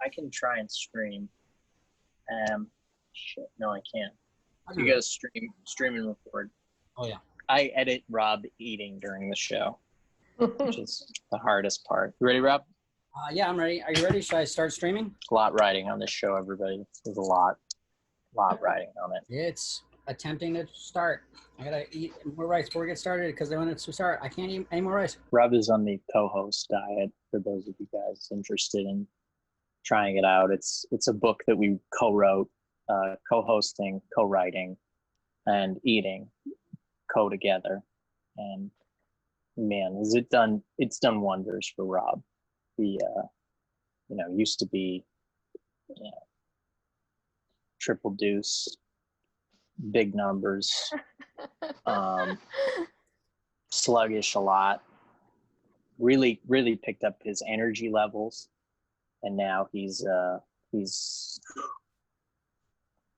I can try and stream. Shit, no, I can't. So you gotta stream and record. Oh yeah. I edit Rob eating during the show, which is the hardest part. You ready, Rob? Yeah, I'm ready. Are you ready? Should I start streaming? A lot riding on this show, everybody. There's a lot riding on it. It's attempting to start. I gotta eat more rice before we get started because I want to start. I can't eat any more rice. Rob is on the co-host diet. For those of you guys interested in trying it out, it's a book that we co-wrote, co-hosting, co-writing, and eating together. And man, it's done wonders for Rob. He used to be triple deuce, big numbers, sluggish a lot, really picked up his energy levels, and now he's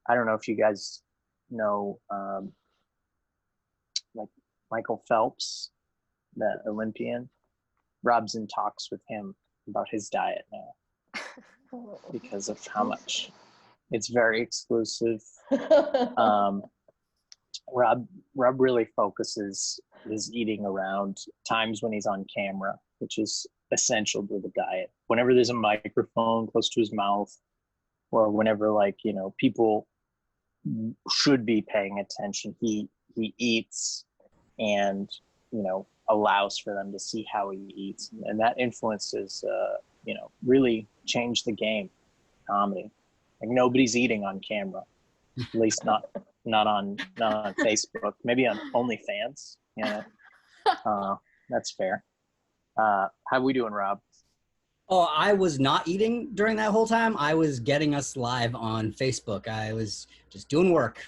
I don't know if you guys know like Michael Phelps, the Olympian. Rob's in talks with him about his diet now because of how much it's very exclusive. Rob really focuses his eating around times when he's on camera, which is essential to the diet. Whenever there's a microphone close to his mouth, or whenever people should be paying attention, he eats and allows for them to see how he eats, and that influences really changed the game. Comedy, like nobody's eating on camera, at least not on Facebook, maybe on OnlyFans. That's fair. How we doing, Rob? Oh, I was not eating during that whole time. I was getting us live on Facebook. I was just doing work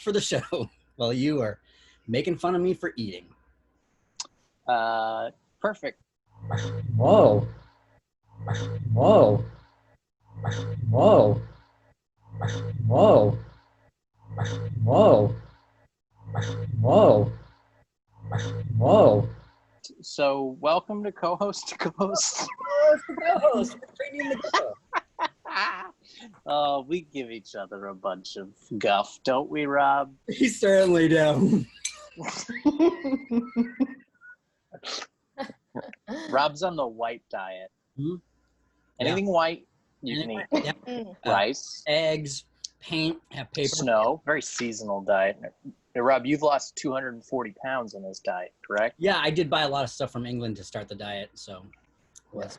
for the show while you were making fun of me for eating. Perfect. Whoa. Whoa. Whoa. Whoa. Whoa. Whoa. Whoa. So welcome to co-host to co-host. Co-host. We give each other a bunch of guff, don't we, Rob? We certainly do. Rob's on the white diet. Mm-hmm. Anything white, you can eat. Yeah. Rice, eggs, paint, paper, snow. Very seasonal diet. Hey, Rob, you've lost 240 pounds in this diet, correct? Yeah, I did buy a lot of stuff from England to start the diet, so. Yes.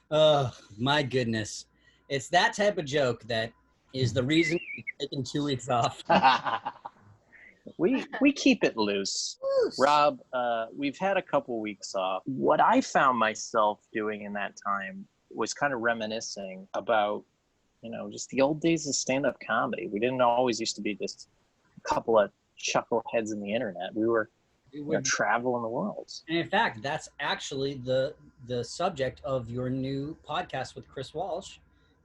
Oh, my goodness. It's that type of joke that is the reason we're taking 2 weeks off. We keep it loose. Rob, we've had a couple weeks off. What I found myself doing in that time was kind of reminiscing about, just the old days of stand-up comedy. We didn't always used to be just a couple of chuckleheads in the internet. We were traveling the world. And in fact, that's actually the subject of your new podcast with Chris Walsh,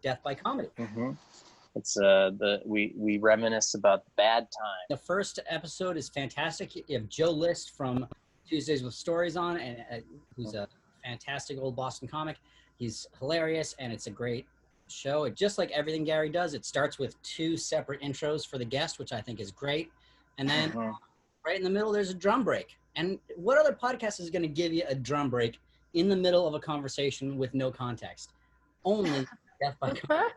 Death by Comedy. Mm-hmm. It's we reminisce about the bad time. The first episode is fantastic. You have Joe List from Tuesdays with Stories on, and who's a fantastic old Boston comic. He's hilarious, and it's a great show. It, just like everything Gary does, it starts with 2 separate intros for the guest, which I think is great. And then right in the middle, there's a drum break. And what other podcast is going to give you a drum break in the middle of a conversation with no context? Only Death by Comedy.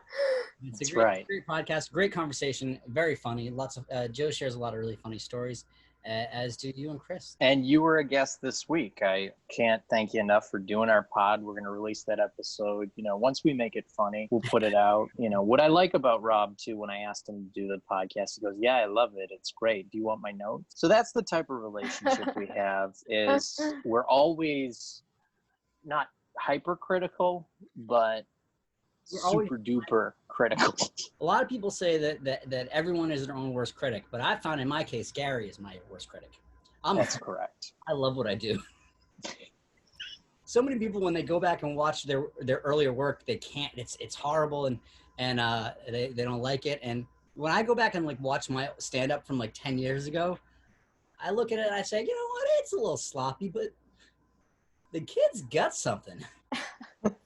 It's a great podcast, great conversation, very funny. Lots of Joe shares a lot of really funny stories, as do you and Chris. And you were a guest this week. I can't thank you enough for doing our pod. We're going to release that episode. Once we make it funny, we'll put it out. What I like about Rob too, when I asked him to do the podcast, he goes, "Yeah, I love it. It's great. Do you want my notes?" So that's the type of relationship we have. Is we're always not hypercritical, but super duper critical. A lot of people say that everyone is their own worst critic, but I found in my case, Gary is my worst critic. That's correct. I love what I do. So many people, when they go back and watch their earlier work, they can't. It's horrible, and they don't like it. And when I go back and watch my stand up from 10 years ago, I look at it and I say, you know what? It's a little sloppy, but The kids got something.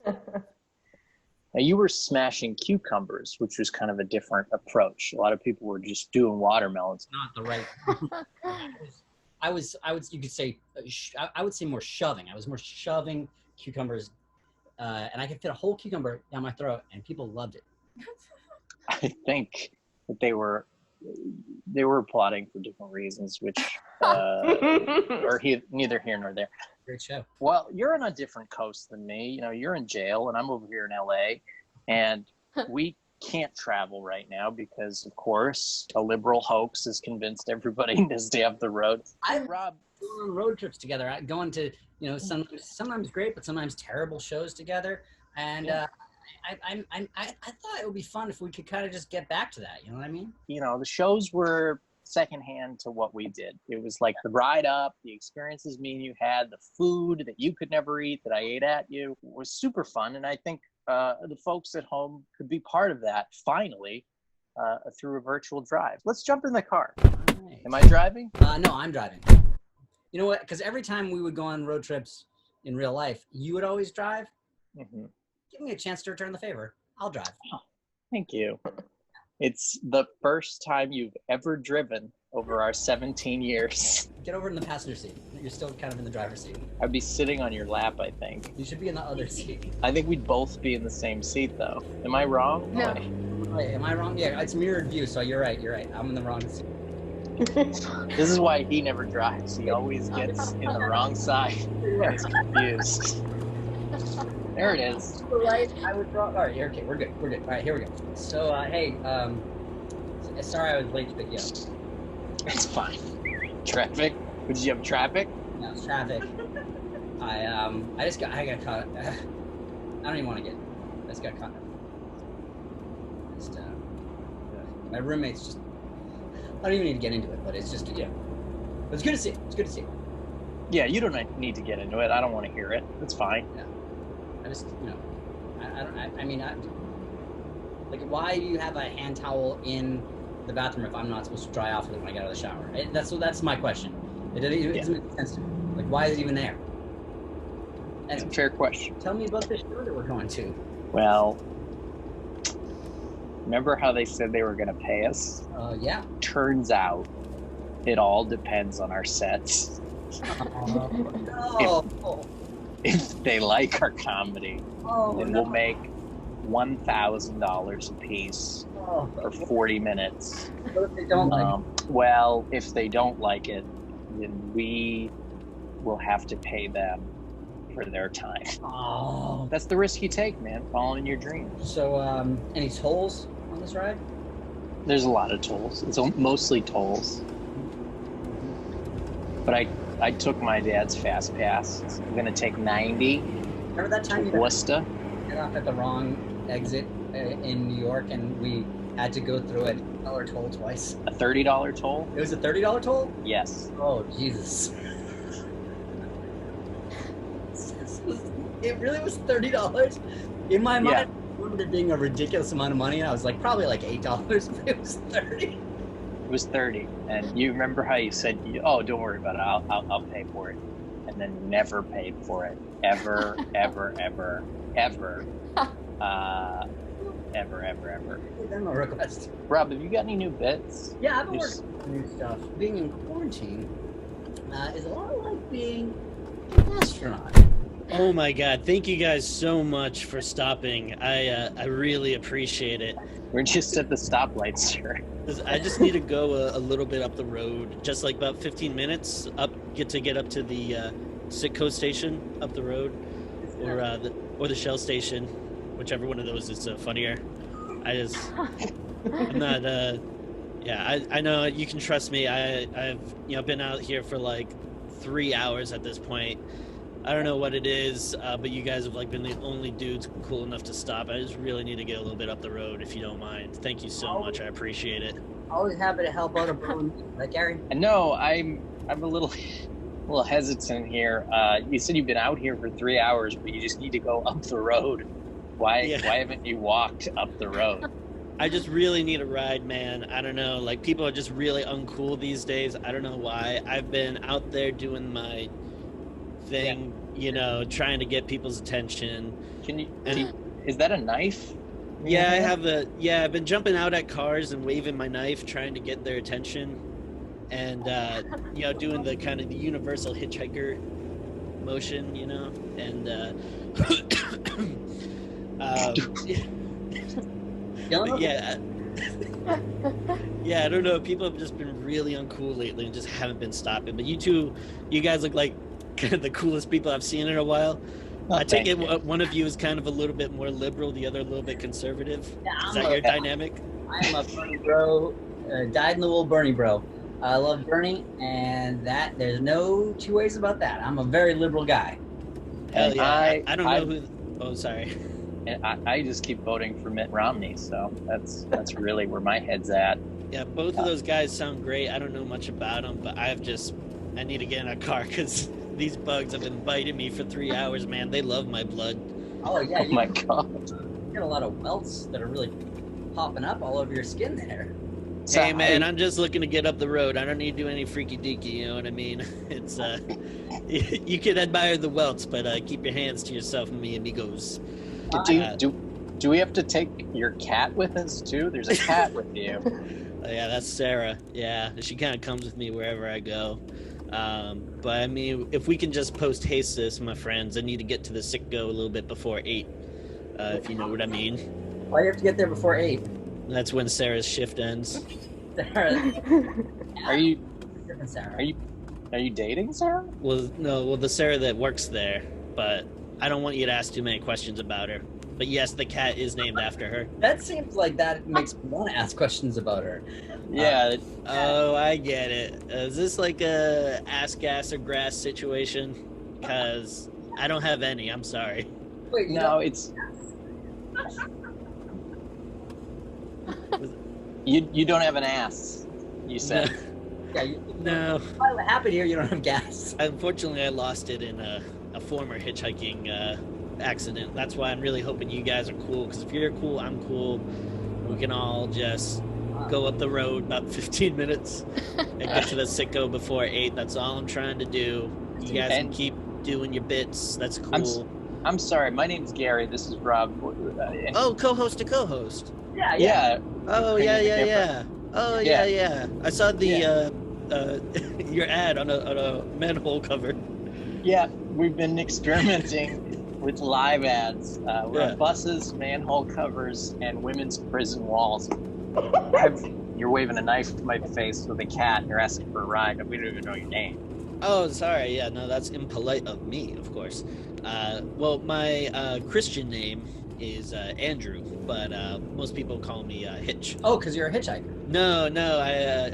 Now you were smashing cucumbers, which was kind of a different approach. A lot of people were just doing watermelons. Not the right. I was. You could say. I would say more shoving. I was more shoving cucumbers, and I could fit a whole cucumber down my throat, and people loved it. I think that they were applauding for different reasons, which neither here nor there. Great show. Well, you're on a different coast than me. You know, you're in jail, and I'm over here in LA, and we can't travel right now because, of course, a liberal hoax has convinced everybody to stay off the road. Rob, on road trips together, going to sometimes great, but sometimes terrible shows together, and I thought it would be fun if we could kind of just get back to that. You know what I mean? You know, the shows were secondhand to what we did. It was like the ride up, the experiences me and you had, the food that you could never eat that I ate at you was super fun. And I think the folks at home could be part of that finally through a virtual drive. Let's jump in the car. Right. Am I driving? No, I'm driving. You know what? Because every time we would go on road trips in real life, you would always drive. Mm-hmm. Give me a chance to return the favor. I'll drive. Oh, thank you. It's the first time you've ever driven over our 17 years. Get over in the passenger seat. You're still kind of in the driver's seat. I'd be sitting on your lap, I think. You should be in the other seat. I think we'd both be in the same seat, though. Am I wrong? No. Wait, am I wrong? Yeah, it's mirrored view, so you're right. I'm in the wrong seat. This is why he never drives. He always gets in the wrong side and is confused. There it is. Right, I was wrong. All right, okay, we're good. All right, here we go. So, hey, sorry I was late to pick you up. It's fine. Traffic? Did you have traffic? No, it's traffic. I got caught. I don't even want to get. I just got caught. My roommate's just. I don't even need to get into it, but it's just It's good to see. It's good to see. Yeah, you don't need to get into it. I don't want to hear it. It's fine. Yeah. I just, like, why do you have a hand towel in the bathroom if I'm not supposed to dry off with it when I get out of the shower? That's my question. It doesn't make sense to me. Like, why is it even there? That's a fair question. Tell me about the show that we're going to. Well, remember how they said they were going to pay us? Yeah. Turns out it all depends on our sets. No. If they like our comedy, then we'll make $1,000 a piece for 40 minutes. What if they don't like it? Well, if they don't like it, then we will have to pay them for their time. Oh. That's the risk you take, man, following your dreams. So, any tolls on this ride? There's a lot of tolls. It's mostly tolls. But I took my dad's fast pass. I'm gonna take 90. Remember that time you Worcester? Got off at the wrong exit in New York, and we had to go through a $1 toll twice. A $30 toll? It was a $30 toll? Yes. Oh Jesus! It really was $30. In my mind, I remember it being a ridiculous amount of money, and I was like, probably like $8, but it was $30. It was 30, and you remember how you said, "Oh, don't worry about it. I'll pay for it," and then never paid for it ever, ever. No request. Rob, have you got any new bits? Yeah, I've been working on new stuff. Being in quarantine is a lot like being an astronaut. Oh my God! Thank you guys so much for stopping. I really appreciate it. We're just at the stoplight, sir. I just need to go a little bit up the road, just like about 15 minutes up. Get up to the Sitco station up the road, or the Shell station, whichever one of those is funnier. I'm not. Yeah, I know you can trust me. I've been out here for like 3 hours at this point. I don't know what it is, but you guys have been the only dudes cool enough to stop. I just really need to get a little bit up the road, if you don't mind. Thank you so much. I appreciate it. Always happy to help out a bro, right, Gary? No, I'm a little hesitant here. You said you've been out here for 3 hours, but you just need to go up the road. Why haven't you walked up the road? I just really need a ride, man. I don't know. People are just really uncool these days. I don't know why. I've been out there doing my thing, you know, trying to get people's attention. Is that a knife? Yeah, I've been jumping out at cars and waving my knife, trying to get their attention, and you know, doing the kind of the universal hitchhiker motion, you know, and yeah. Yeah, I don't know. People have just been really uncool lately and just haven't been stopping. But you guys look like kind of the coolest people I've seen in a while. Oh, I take it one of you is kind of a little bit more liberal, the other a little bit conservative. Yeah, is that your dynamic? I'm a Bernie bro, dyed in the wool Bernie bro. I love Bernie, and that there's no two ways about that. I'm a very liberal guy. Hell yeah! I don't know who. Oh, sorry. And I just keep voting for Mitt Romney, so that's really where my head's at. Yeah, both of those guys sound great. I don't know much about them, but I need to get in a car because these bugs have been biting me for 3 hours, man. They love my blood. Oh yeah! Oh my god! You got a lot of welts that are really popping up all over your skin there. Hey man, I'm just looking to get up the road. I don't need to do any freaky deaky, you know what I mean? It's you can admire the welts, but keep your hands to yourself, me amigos. Do we have to take your cat with us too? There's a cat with you. Yeah, that's Sarah. Yeah, she kind of comes with me wherever I go. But I mean, if we can just post haste this, my friends, I need to get to the sick-go a little bit before 8, if you know what I mean. Why do you have to get there before 8? That's when Sarah's shift ends. Sarah. Are you Different Sarah. Are you dating Sarah? Well, no, the Sarah that works there, but I don't want you to ask too many questions about her. But yes, the cat is named after her. That seems like that makes me want to ask questions about her. Yeah. Oh, I get it. Is this like a ass, gas, or grass situation? Because I don't have any. I'm sorry. Wait, no, it's you don't have an ass. You said. No. What happened here? You don't have gas. Unfortunately, I lost it in a former hitchhiking accident. That's why I'm really hoping you guys are cool, because if you're cool, I'm cool. We can all just go up the road about 15 minutes and get to the sicko before 8. That's all I'm trying to do. You guys can keep doing your bits. That's cool. I'm sorry. My name's Gary. This is Rob. Co-host to co-host. Yeah. Oh, yeah. Oh, yeah. I saw the your ad on a manhole cover. Yeah, we've been experimenting with live ads. We're on buses, manhole covers, and women's prison walls. You're waving a knife at my face with a cat, and you're asking for a ride, and we don't even know your name. Oh, sorry. Yeah, no, that's impolite of me, of course. Well, my Christian name is Andrew, but most people call me Hitch. Oh, because you're a hitchhiker. No.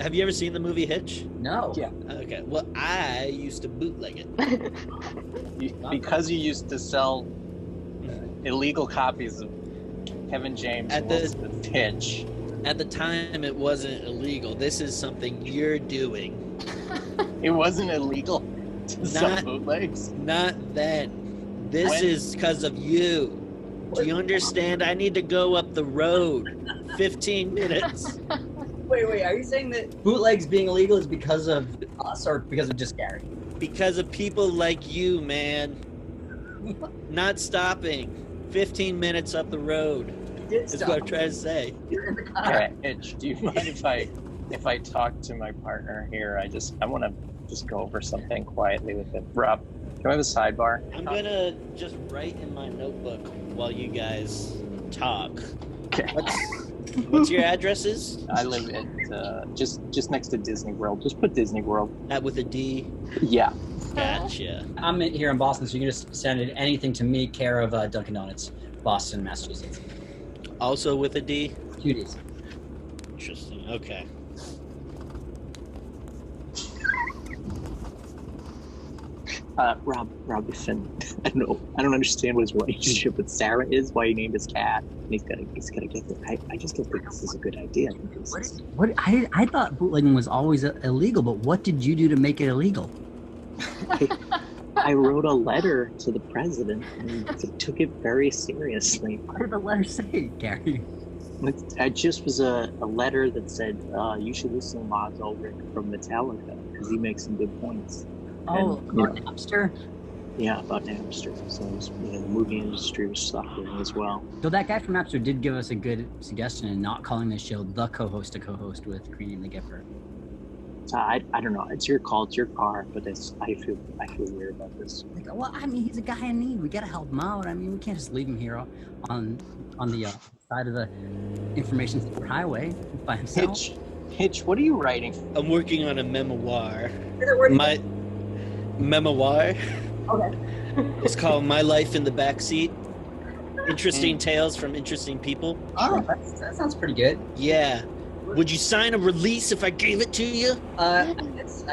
Have you ever seen the movie Hitch? No. Yeah. Okay. Well, I used to bootleg it. Because you used to sell illegal copies of Kevin James Wilson's Hitch. At the time, it wasn't illegal. This is something you're doing. It wasn't illegal to sell bootlegs? Not then. This is because of you. Do you understand? I need to go up the road. 15 minutes. Wait, are you saying that bootlegs being illegal is because of us or because of just Gary? Because of people like you, man. Not stopping. 15 minutes up the road. Is what I'm trying to say. You're in the car. Okay, Hitch, do you mind if I talk to my partner here? I want to just go over something quietly with him. Rob, can we have a sidebar? I'm gonna just write in my notebook while you guys talk. Okay. What's your addresses? I live at just next to Disney World. Just put Disney World. That with a D? Yeah. Gotcha. I'm here in Boston, so you can just send it anything to me, care of Dunkin' Donuts, Boston, Massachusetts. Also with a D? 2 Ds. Interesting. Okay. Rob, listen. I don't understand what his relationship with Sarah is. Why he named his cat. And he's gonna get it. I just don't think this is a good idea. I thought bootlegging was always illegal, but what did you do to make it illegal? I wrote a letter to the president, and he took it very seriously. What did the letter say, Gary? It just was a letter that said, you should listen to Lars Ulrich from Metallica, because he makes some good points. Oh, Napster? Yeah, about Napster. So the movie industry was suffering as well. So that guy from Napster did give us a good suggestion in not calling this show the co-host to co-host with Creany and the Gipper. So I don't know. It's your call. It's your car. But I feel weird about this. Like, well, I mean, he's a guy in need. We gotta help him out. I mean, we can't just leave him here on the side of the information highway by himself. Hitch, what are you writing? I'm working on a memoir. My memoir. Okay. It's called My Life in the Backseat. Interesting tales from interesting people. Oh, that sounds pretty good. Yeah. Would you sign a release if I gave it to you? I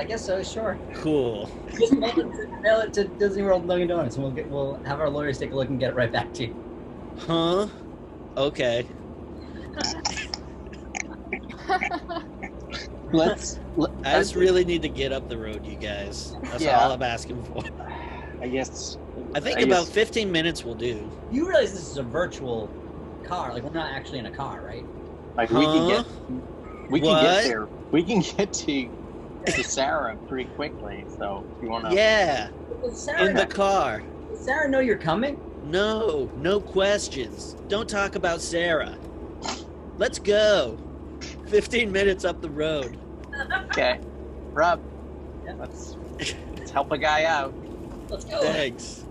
guess so. Sure. Cool. Just mail it to Disney World Dunkin' Donuts, and we'll have our lawyers take a look and get it right back to you. Huh? Okay. I just really need to get up the road, you guys. That's all I'm asking for. I guess. I think about 15 minutes will do. You realize this is a virtual car? Like, we're not actually in a car, right? Like we can get there. We can get to Sarah pretty quickly. So if you want to. Yeah. In the car. Does Sarah know you're coming? No questions. Don't talk about Sarah. Let's go. 15 minutes up the road. Okay. Rob, Yeah. let's help a guy out. Let's go. Thanks.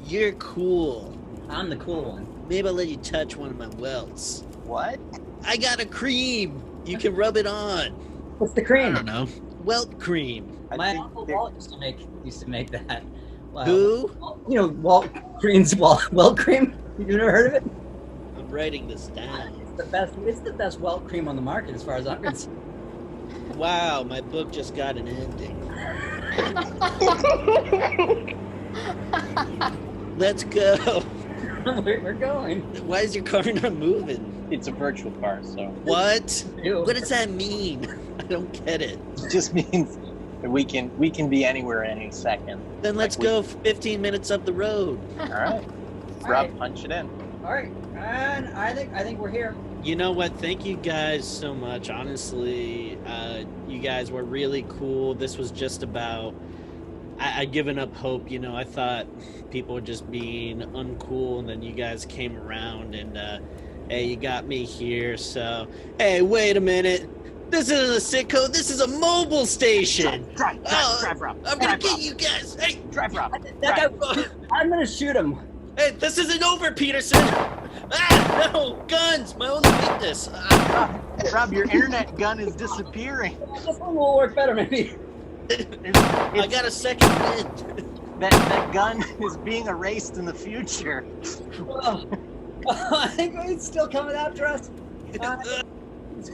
You're cool. I'm the cool one. Maybe I'll let you touch one of my welts. What? I got a cream. You can rub it on. What's the I cream? don't know. Welt cream. My uncle Walt used to make that. Wow. Who? You know, Walt Cream's Welt cream. You've never heard of it? I'm writing this down. It's the best Welt cream on the market, as far as I'm concerned. Wow, my book just got an ending. Let's go. We're going. Why is your car not moving? It's a virtual car, so What? Ew. What does that mean? I don't get it. it just means that we can be anywhere any second. Then let's go 15 minutes up the road. All right. All Rob, right. punch it in. All right, and I think we're here. You know what? Thank you guys so much. Honestly, you guys were really cool. This was just about... I'd given up hope, you know. I thought people were just being uncool, and then you guys came around, and hey, you got me here, so... Hey, wait a minute. This isn't a sitcom. This is a mobile station. Drive, Rob. I'm gonna get you guys. Hey, Drive, Rob. That guy, I'm gonna shoot him. hey, this isn't over, Peterson. Ah, no, guns, my only weakness. Rob, your internet gun is disappearing. This one will work better, maybe. I got a second wind. That gun is being erased in the future. Oh, I think it's still coming after us.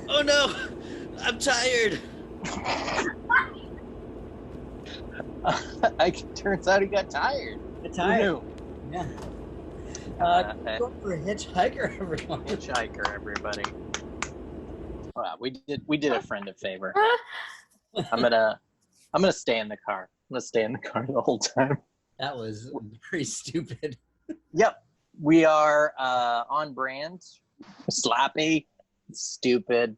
Oh no, I'm tired. Turns out he got tired. It's Who tired. knew? Yeah. Go for a hitchhiker, everyone. Hitchhiker, everybody. Wow, we did a friend a favor. I'm gonna stay in the car. I'm gonna stay in the car the whole time. That was pretty stupid. Yep, we are on brand. Sloppy, stupid.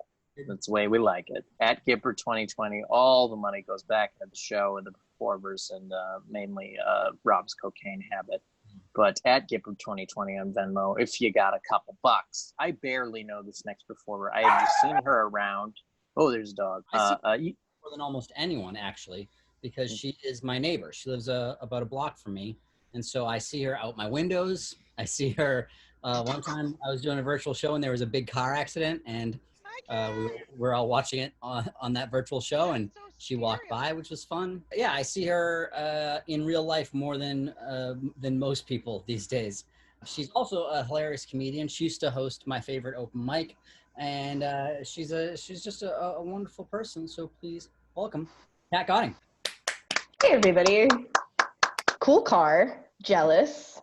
That's the way we like it. At Gipper 2020, all the money goes back into the show and the performers, and mainly Rob's cocaine habit. But at Gipper 2020 on Venmo, if you got a couple bucks. I barely know this next performer. I have just seen her around. Oh, there's a dog. More than almost anyone, actually, because she is my neighbor. She lives about a block from me, and so I see her out my windows. I see her. One time I was doing a virtual show and there was a big car accident, and we were all watching it on that virtual show, and she walked by, which was fun. Yeah, I see her in real life more than most people these days. She's also a hilarious comedian. She used to host my favorite open mic, and she's just a wonderful person. So please welcome Kat Gotting. Hey everybody. Cool car. Jealous.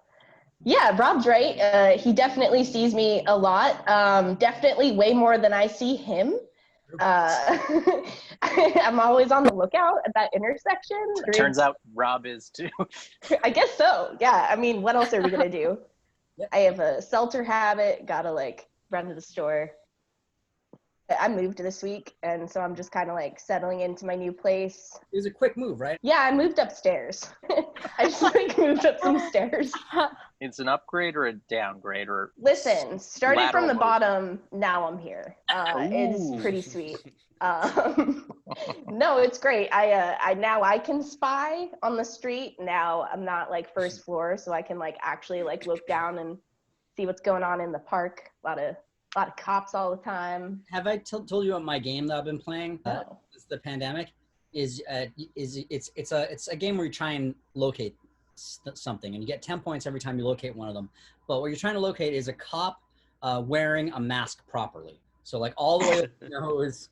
Yeah, Rob's right. He definitely sees me a lot. Definitely way more than I see him. I'm always on the lookout at that intersection. It turns out Rob is too. I guess so. Yeah. I mean, what else are we gonna do? Yep. I have a seltzer habit. Gotta run to the store. I moved this week, and so I'm just kind of like settling into my new place. It was a quick move, right? Yeah, I moved upstairs. I just like moved up some stairs. It's an upgrade or a downgrade or Listen, started lateral from the motion? bottom, now I'm here. It's pretty sweet. No, it's great. I now I can spy on the street. Now I'm not like first floor, so I can like actually like look down and see what's going on in the park. A lot of cops all the time. Have I told you about my game that I've been playing? No. It's the pandemic. It's a game where you try and locate something, and you get 10 points every time you locate one of them. But what you're trying to locate is a cop wearing a mask properly. So like all the way to the nose.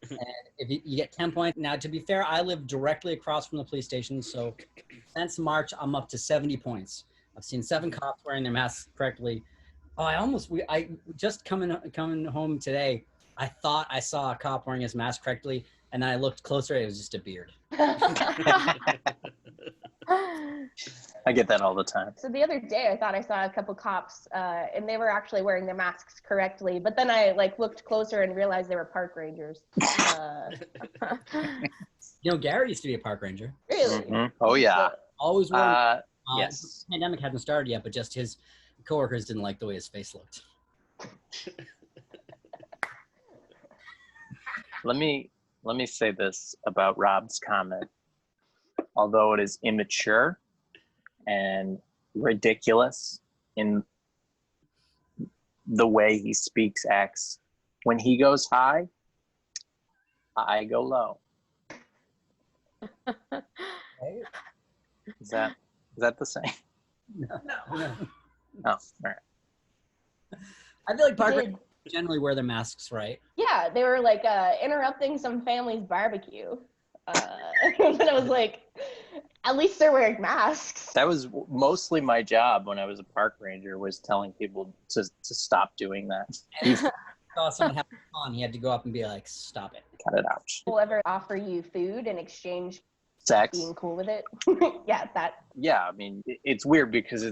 And if you get 10 points. Now, to be fair, I live directly across from the police station, so since March, I'm up to 70 points. I've seen 7 cops wearing their masks correctly. Oh, I just coming home today, I thought I saw a cop wearing his mask correctly, and then I looked closer, it was just a beard. I get that all the time. So the other day, I thought I saw a couple cops, and they were actually wearing their masks correctly. But then I like looked closer and realized they were park rangers. You know, Gary used to be a park ranger. Really? Mm-hmm. Oh yeah. Always wore. Yes. The pandemic hadn't started yet, but just his coworkers didn't like the way his face looked. Let me say this about Rob's comment. Although it is immature and ridiculous in the way he speaks, acts, when he goes high, I go low. Is that the same? No. Oh, all right. I feel like park rangers generally wear their masks, right? Yeah, they were like interrupting some family's barbecue. And I was like, at least they're wearing masks. That was mostly my job when I was a park ranger, was telling people to stop doing that. And if he saw someone having fun, he had to go up and be like, stop it. Cut it out. Will ever offer you food in exchange Sex. being cool with it? Yeah, that. Yeah, I mean, it's weird because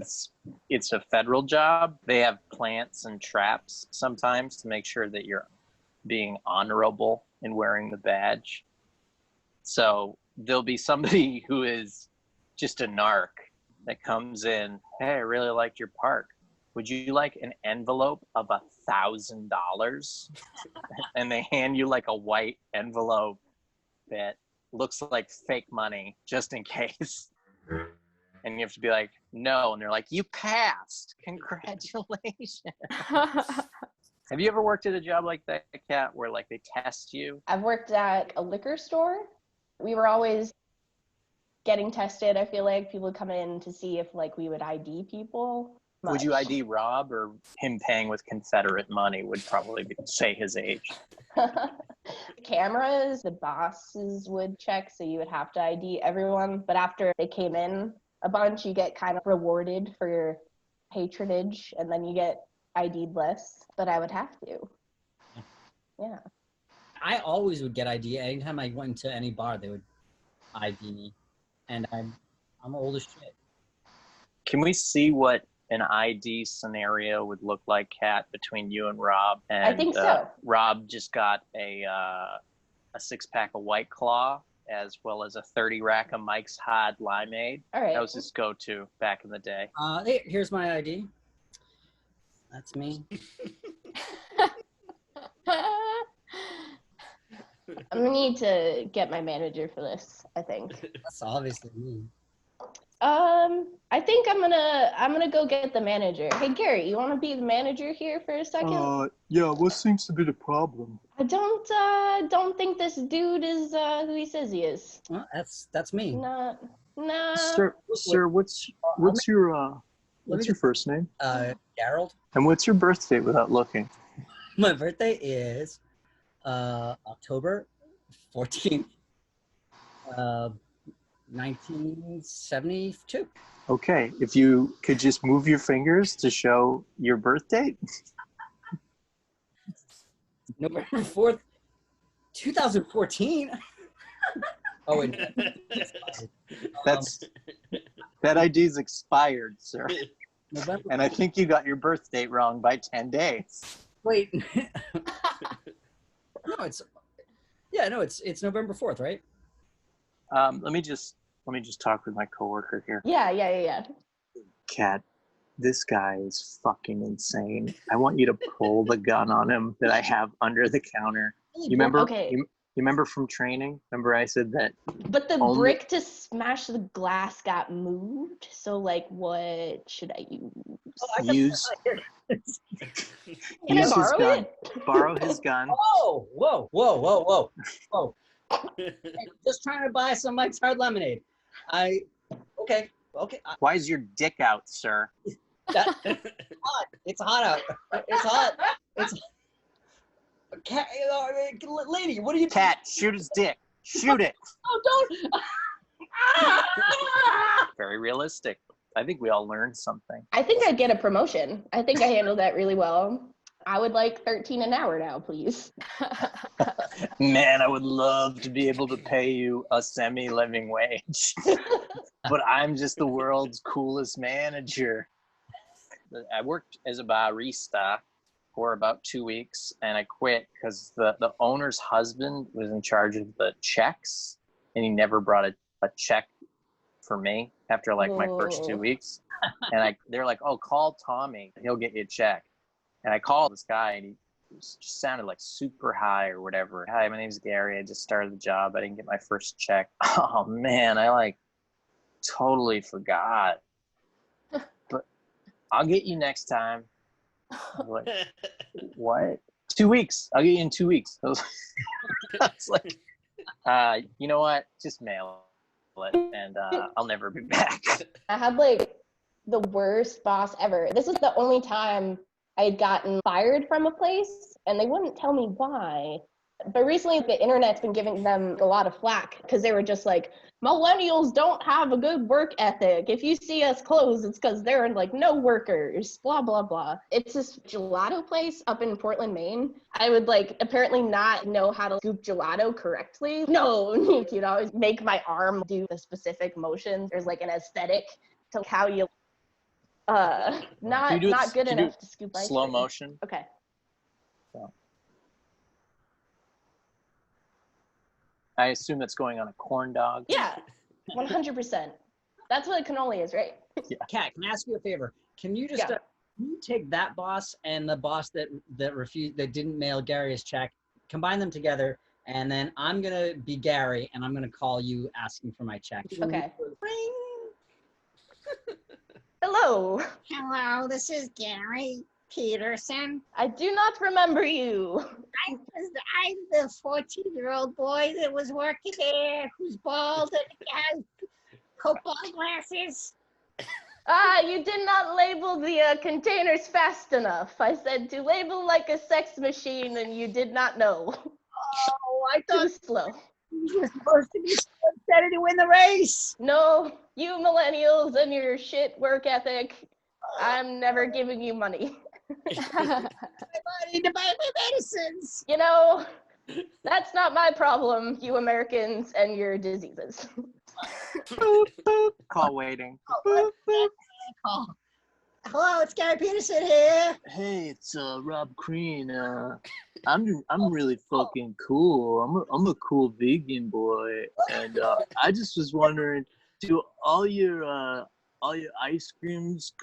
it's a federal job. They have plants and traps sometimes to make sure that you're being honorable in wearing the badge. So there'll be somebody who is just a narc that comes in, hey, I really liked your park. Would you like an envelope of $1,000? And they hand you like a white envelope that looks like fake money, just in case. And you have to be like, no. And they're like, you passed. Congratulations. Have you ever worked at a job like that, Kat, where like they test you? I've worked at a liquor store. We were always getting tested. I feel like people would come in to see if like we would ID people. Would you ID Rob, or him paying with Confederate money would probably say his age? Cameras, the bosses would check, so you would have to ID everyone. But after they came in a bunch, you get kind of rewarded for your patronage, and then you get ID'd less. But I would have to. Yeah. I always would get ID. Anytime I went to any bar, they would ID me. And I'm old as shit. Can we see what an ID scenario would look like, Kat, between you and Rob? And I think so. Rob just got a 6-pack of White Claw, as well as a 30 rack of Mike's Hard Limeade. All right. That was his go-to back in the day. Here's my ID. That's me. I'm gonna need to get my manager for this, I think. That's obviously me. I think I'm gonna go get the manager. Hey Gary, you wanna be the manager here for a second? Yeah, what seems to be the problem? I don't think this dude is who he says he is. Well, that's me. Nah. Sir, what's your first name? Gerald. And what's your birth date without looking? My birthday is October 14th, 1972. Okay, if you could just move your fingers to show your birth date. November 4th, 2014. Oh, wait. That ID's expired, sir. November. And I think you got your birth date wrong by 10 days. Wait. No, it's November 4th, right? Let me just talk with my coworker here. Yeah. Kat, this guy is fucking insane. I want you to pull the gun on him that I have under the counter. You remember? Okay. You remember from training? Remember I said that? But the only- brick to smash the glass got moved. So, like, what should I use? Use Can I his borrow gun. it? Borrow his gun. Whoa. Just trying to buy some Mike's Hard Lemonade. Okay. Why is your dick out, sir? It's hot out. It's hot. Cat, lady, what are you? Cat, shoot his dick. Shoot it. Oh, don't. Very realistic. I think we all learned something. I think I'd get a promotion. I think I handled that really well. I would like 13 an hour now, please. Man, I would love to be able to pay you a semi-living wage. But I'm just the world's coolest manager. I worked as a barista for about 2 weeks, and I quit because the owner's husband was in charge of the checks, and he never brought a check for me after like my first 2 weeks. And they're like, oh, call Tommy, he'll get you a check. And I called this guy, and he just sounded like super high or whatever. Hi, my name's Gary. I just started the job. I didn't get my first check. Oh man, I like totally forgot. But I'll get you next time. I'm like, what? 2 weeks. I'll get you in 2 weeks. I was like, you know what? Just mail it, and I'll never be back. I had like the worst boss ever. This was the only time I had gotten fired from a place, and they wouldn't tell me why. But recently, the internet's been giving them a lot of flack because they were just like, millennials don't have a good work ethic. If you see us close, it's because there are like no workers, blah, blah, blah. It's this gelato place up in Portland, Maine. I would like apparently not know how to scoop gelato correctly. No, you'd always make my arm do the specific motions. There's like an aesthetic to how you not good enough to scoop ice slow cream. motion. Okay. So. I assume that's going on a corn dog. Yeah, 100%. That's what a cannoli is, right? Yeah. Kat, can I ask you a favor? Can you just can you take that boss and the boss that didn't mail Gary his check, combine them together, and then I'm gonna be Gary, and I'm gonna call you asking for my check. Okay. Hello. Hello, this is Gary Peterson. I do not remember you. I'm the 14-year-old boy that was working there, who's bald and has football glasses. You did not label the containers fast enough. I said to label like a sex machine, and you did not know. Oh, I Too thought slow. you were supposed to be better to win the race. No, you millennials and your shit work ethic. I'm never giving you money. My money to buy my medicines. You know, that's not my problem, you Americans and your diseases. Boop, boop. Call waiting. Boop, boop. Call. Hello, it's Gary Peterson here. Hey, it's Rob Crean. I'm really fucking cool. I'm a cool vegan boy, and I just was wondering, do all your ice creams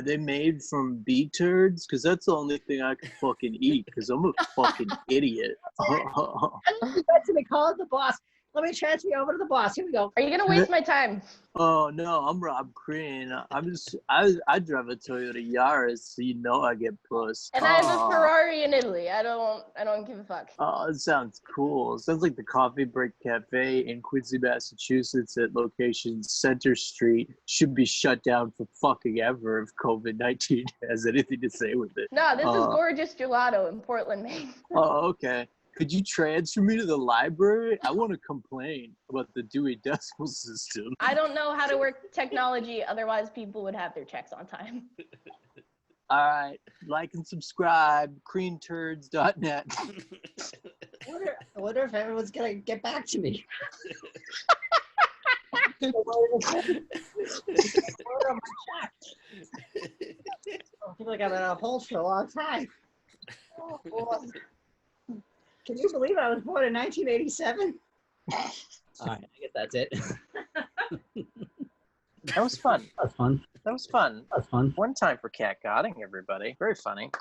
they made from bee turds? Because that's the only thing I can fucking eat. Because I'm a fucking idiot. That's me calling the boss. Let me transfer you over to the boss. Here we go. Are you gonna waste my time? Oh no, I'm Rob Crean. I drive a Toyota Yaris, so you know I get puss. And I have a Ferrari in Italy. I don't give a fuck. Oh, it sounds cool. It sounds like the Coffee Break Cafe in Quincy, Massachusetts at location Center Street should be shut down for fucking ever if COVID-19 has anything to say with it. No, this is Gorgeous Gelato in Portland, Maine. Oh, okay. Could you transfer me to the library? I want to complain about the Dewey Decimal System. I don't know how to work technology, otherwise people would have their checks on time. All right, like and subscribe, creanturds.net. I wonder if everyone's gonna get back to me. I feel like I've been on hold for a long time. Can you believe I was born in 1987? All right, I guess that's it. That was fun. That was fun. That was fun. That was fun. One time for cat godding, everybody. Very funny.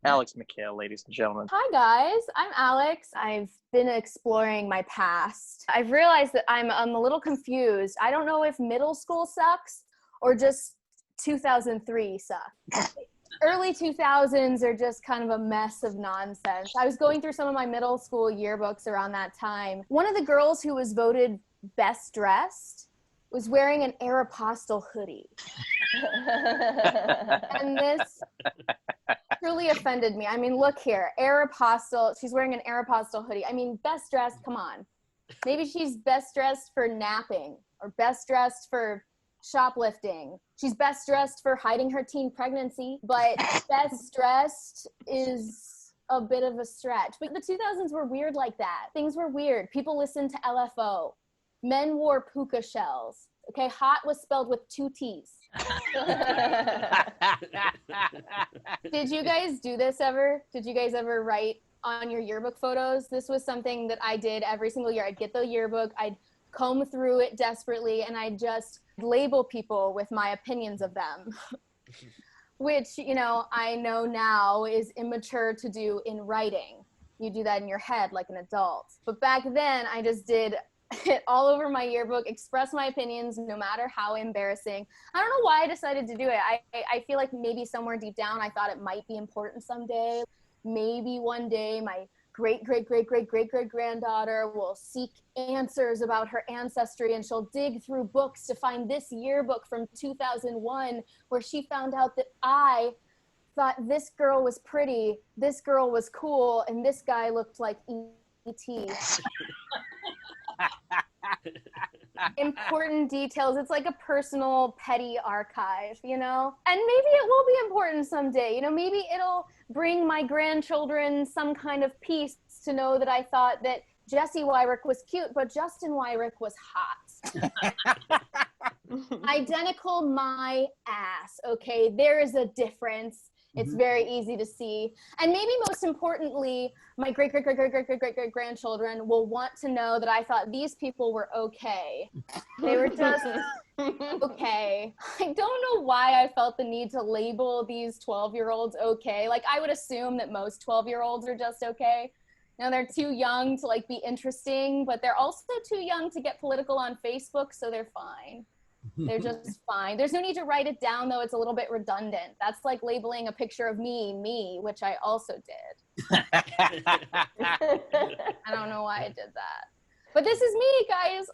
Alex McHale, ladies and gentlemen. Hi guys, I'm Alex. I've been exploring my past. I've realized that I'm a little confused. I don't know if middle school sucks or just 2003 sucks. Early 2000s are just kind of a mess of nonsense. I was going through some of my middle school yearbooks around that time. One of the girls who was voted best dressed was wearing an Aeropostale hoodie. And this truly offended me. I mean, look here, Aeropostale, she's wearing an Aeropostale hoodie. I mean, best dressed, come on. Maybe she's best dressed for napping or best dressed for shoplifting. She's best dressed for hiding her teen pregnancy, but best dressed is a bit of a stretch. But the 2000s were weird like that. Things were weird. People listened to LFO. Men wore puka shells. Okay, hot was spelled with 2 T's. Did you guys do this ever? Did you guys ever write on your yearbook photos? This was something that I did every single year. I'd get the yearbook, I'd comb through it desperately, and I'd just label people with my opinions of them. Which, you know, I know now is immature to do in writing. You do that in your head like an adult. But back then, I just did it all over my yearbook, express my opinions, no matter how embarrassing. I don't know why I decided to do it. I feel like maybe somewhere deep down, I thought it might be important someday. Maybe one day my great-great-great-great-great-great-granddaughter will seek answers about her ancestry, and she'll dig through books to find this yearbook from 2001 where she found out that I thought this girl was pretty, this girl was cool, and this guy looked like E.T. Important details. It's like a personal petty archive, you know? And maybe it will be important someday. You know, maybe it'll bring my grandchildren some kind of peace to know that I thought that Jesse Wyrick was cute, but Justin Wyrick was hot. Identical my ass, okay? There is a difference. It's very easy to see. And maybe most importantly, my great-great-great-great-great-great-great-grandchildren will want to know that I thought these people were okay. They were just okay. I don't know why I felt the need to label these 12-year-olds okay. Like, I would assume that most 12-year-olds are just okay. Now, they're too young to, like, be interesting, but they're also too young to get political on Facebook, so they're fine. They're just fine. There's no need to write it down, though. It's a little bit redundant. That's like labeling a picture of me, which I also did. I don't know why I did that. But this is me, guys.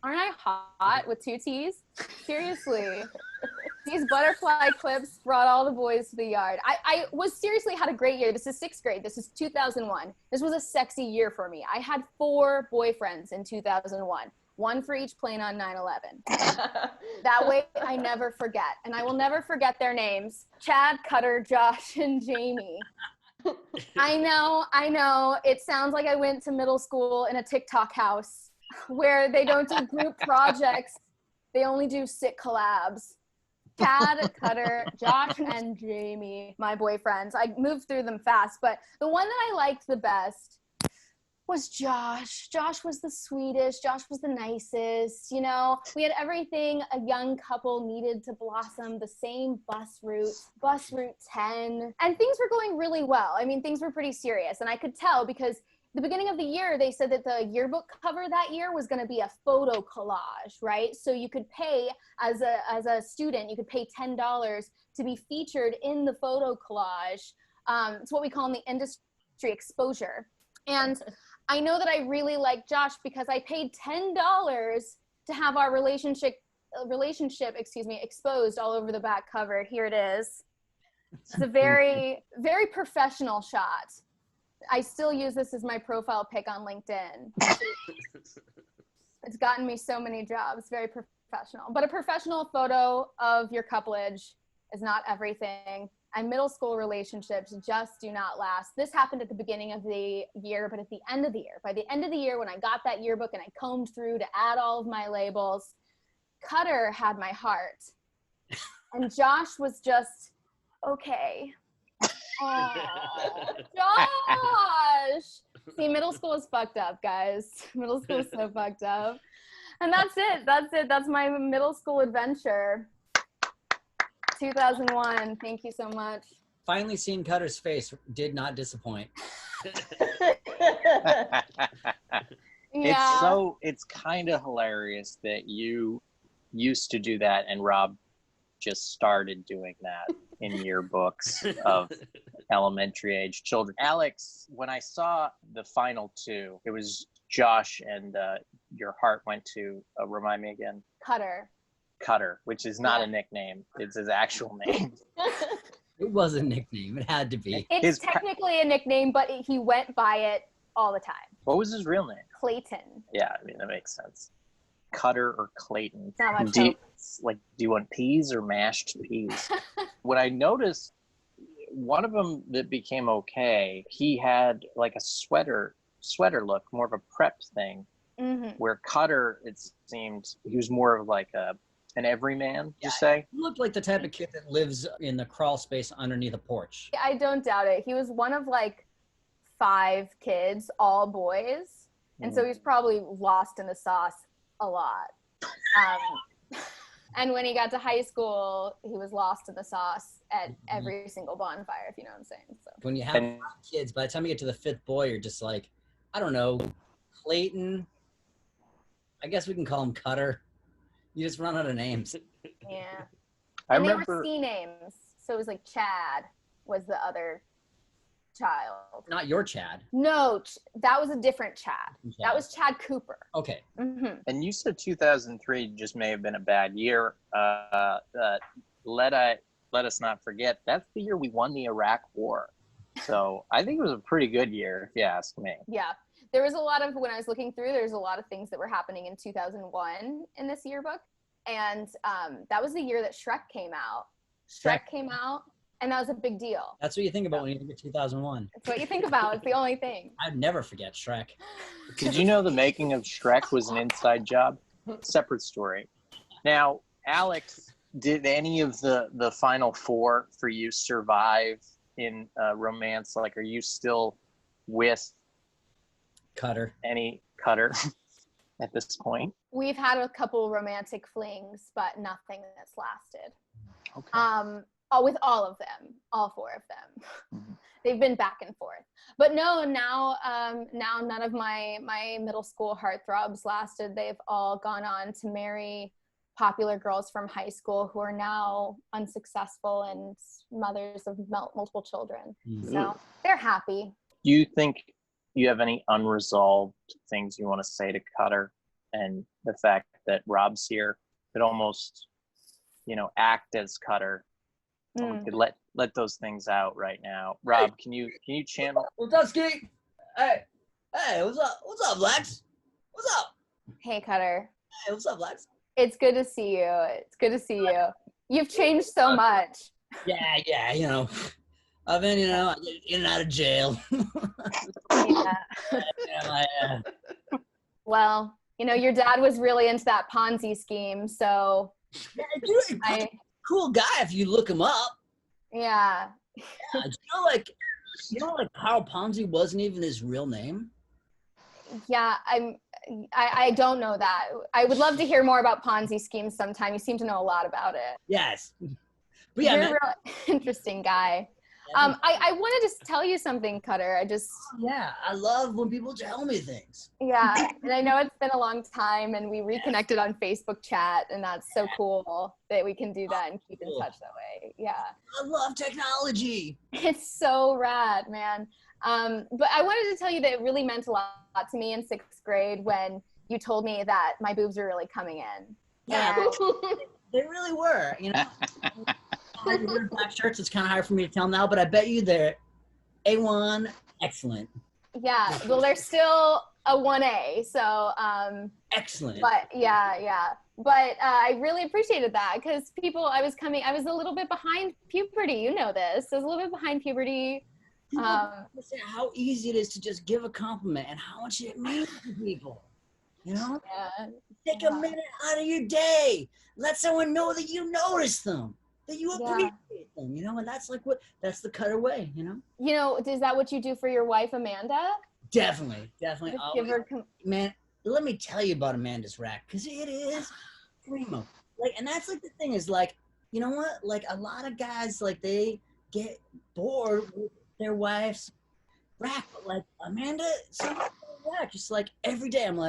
Aren't I hot with 2 T's? Seriously. These butterfly clips brought all the boys to the yard. I was seriously had a great year. This is 6th grade. This is 2001. This was a sexy year for me. I had 4 boyfriends in 2001. 1 for each plane on 9/11. That way I never forget. And I will never forget their names. Chad, Cutter, Josh, and Jamie. I know. It sounds like I went to middle school in a TikTok house where they don't do group projects. They only do sick collabs. Chad, Cutter, Josh, and Jamie, my boyfriends. I moved through them fast, but the one that I liked the best was Josh. Josh was the sweetest. Josh was the nicest. You know, we had everything a young couple needed to blossom, the same bus route 10. And things were going really well. I mean, things were pretty serious. And I could tell because the beginning of the year, they said that the yearbook cover that year was going to be a photo collage, right? So you could pay as a student, you could pay $10 to be featured in the photo collage. It's what we call in the industry exposure. And I know that I really like Josh because I paid $10 to have our relationship, exposed all over the back cover. Here it is. It's a very, very professional shot. I still use this as my profile pic on LinkedIn. It's gotten me so many jobs, very professional. But a professional photo of your couplage is not everything. And middle school relationships just do not last. This happened at the beginning of the year, but at the end of the year, by the end of the year when I got that yearbook and I combed through to add all of my labels, Cutter had my heart. And Josh was just okay. Aw, Josh. See, middle school is fucked up, guys. Middle school is so fucked up. And that's it. That's my middle school adventure. 2001. Thank you so much. Finally seeing Cutter's face did not disappoint. Yeah. It's kind of hilarious that you used to do that and Rob just started doing that in your books of elementary age children. Alex, when I saw the final two, it was Josh and your heart went to, remind me again. Cutter, which is not a nickname. It's his actual name. It was a nickname. It had to be. It's technically a nickname, but he went by it all the time. What was his real name? Clayton. Yeah, I mean, that makes sense. Cutter or Clayton. Not much do you want peas or mashed peas? When I noticed one of them that became okay, he had like a sweater look, more of a prep thing, where Cutter, it seemed, he was more of like an everyman, you say? He looked like the type of kid that lives in the crawl space underneath a porch. I don't doubt it. He was one of like 5 kids, all boys. And so he's probably lost in the sauce a lot. And when he got to high school, he was lost in the sauce at every single bonfire, if you know what I'm saying. So when you have kids, by the time you get to the 5th boy, you're just like, I don't know, Clayton. I guess we can call him Cutter. You just run out of names. Yeah. I And remember they were C names. So it was like Chad was the other child. Not your Chad. No, that was a different Chad. That was Chad Cooper. Okay. And you said 2003 just may have been a bad year. Let us not forget, that's the year we won the Iraq War. So I think it was a pretty good year, if you ask me. Yeah. There was a lot of, when I was looking through, there's a lot of things that were happening in 2001 in this yearbook. And that was the year that Shrek came out. Shrek came out, and that was a big deal. That's what you think about when you think of 2001. That's what you think about. It's the only thing. I'd never forget Shrek. Did you know the making of Shrek was an inside job? Separate story. Now, Alex, did any of the final 4 for you survive in romance? Like, are you still with Cutter at this point? We've had a couple romantic flings, but nothing that's lasted. Okay. With all of them, all 4 of them. They've been back and forth. But no, now none of my middle school heartthrobs lasted. They've all gone on to marry popular girls from high school who are now unsuccessful and mothers of multiple children. So they're happy. Do you think you have any unresolved things you want to say to Cutter, and the fact that Rob's here could almost, act as Cutter? We could let those things out right now. Rob, can you channel? What's up, Ski? Hey, what's up? What's up, Lex? What's up? Hey, Cutter. Hey, what's up, Lex? It's good to see you. It's good to see you. You've changed so much. Yeah, I've been, in and out of jail. Well, your dad was really into that Ponzi scheme, so yeah, cool guy if you look him up. Yeah. You know, how Ponzi wasn't even his real name? Yeah, I don't know that. I would love to hear more about Ponzi schemes sometime. You seem to know a lot about it. Yes. But yeah, you're a real interesting guy. I wanted to tell you something, Cutter. I love when people tell me things. Yeah, and I know it's been a long time, and we reconnected on Facebook chat, and that's so cool that we can do that and keep in touch that way. Yeah. I love technology. It's so rad, man. But I wanted to tell you that it really meant a lot to me in 6th grade when you told me that my boobs were really coming in. Yeah, they really were, Like the weird black shirts, it's kind of hard for me to tell now, but I bet you they're A1 excellent. Yeah, well, they're still a 1A, so excellent. But yeah. But I really appreciated that because I was a little bit behind puberty. You know this. I was a little bit behind puberty. Listen, how easy it is to just give a compliment and how much it means to people. Yeah. Take a minute out of your day. Let someone know that you noticed them. that you Yeah. appreciate them, and that's that's the cutaway, Is that what you do for your wife, Amanda? Definitely. Just give Always. her Man, let me tell you about Amanda's rack, because it is primo. And that's the thing is you know what? A lot of guys, they get bored with their wife's rack, but Amanda, sometimes rack, just every day I'm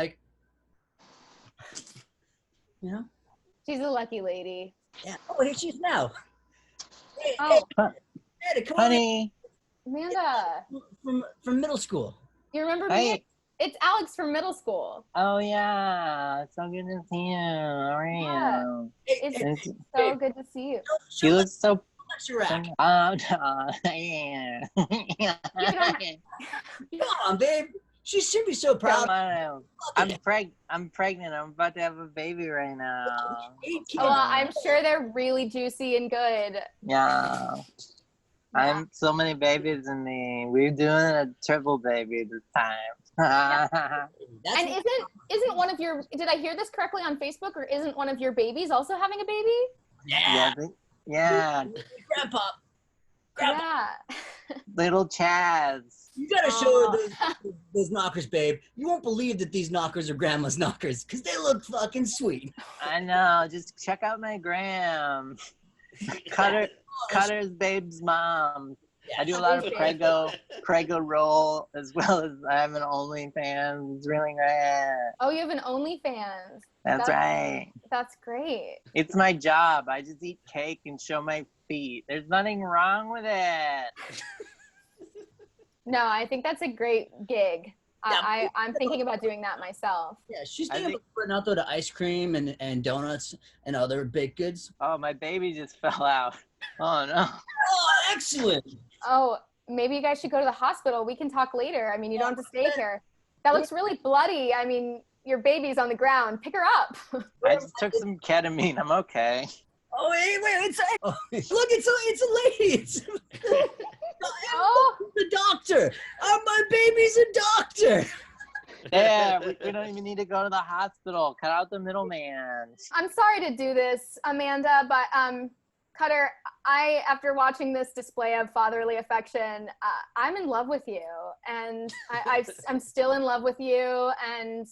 She's a lucky lady. yeah. Oh, here she is now. Hey, Oh, Amanda, come Honey, Amanda, on from middle school. you remember hey. me? It's Alex from middle school. Oh yeah, it's so good to see you. How are you? It's so Babe. good to see you. She looks so. What's your rack? Yeah. Come on, babe. She should be so proud. Come on. I'm pregnant. I'm about to have a baby right now. Well, I'm sure they're really juicy and good. Yeah. I'm so many babies in me. We're doing a triple baby this time. And isn't one of your, did I hear this correctly on Facebook, or isn't one of your babies also having a baby? Yeah. Yeah. Grandpa. Yeah. Little Chaz. You gotta show her those knockers, babe. You won't believe that these knockers are grandma's knockers, because they look fucking sweet. I know. Just check out my gram. Cutter's babe's mom. I do a lot of Prego roll, as well as I have an OnlyFans. It's really great. Oh, you have an OnlyFans. That's right. That's great. It's my job. I just eat cake and show my feet. There's nothing wrong with it. No, I think that's a great gig. I'm thinking about doing that myself. Yeah, she's thinking about putting out the ice cream and donuts and other baked goods. Oh, my baby just fell out. Oh, no. Oh, excellent. Oh, maybe you guys should go to the hospital. We can talk later. I mean, you don't have to stay here. That looks really bloody. I mean, your baby's on the ground. Pick her up. I just took some ketamine. I'm okay. Oh, wait, look, it's a lady. It's the doctor. My baby's a doctor. Yeah, we don't even need to go to the hospital. Cut out the middleman. I'm sorry to do this, Amanda, but Cutter, after watching this display of fatherly affection, I'm in love with you, and I'm still in love with you, and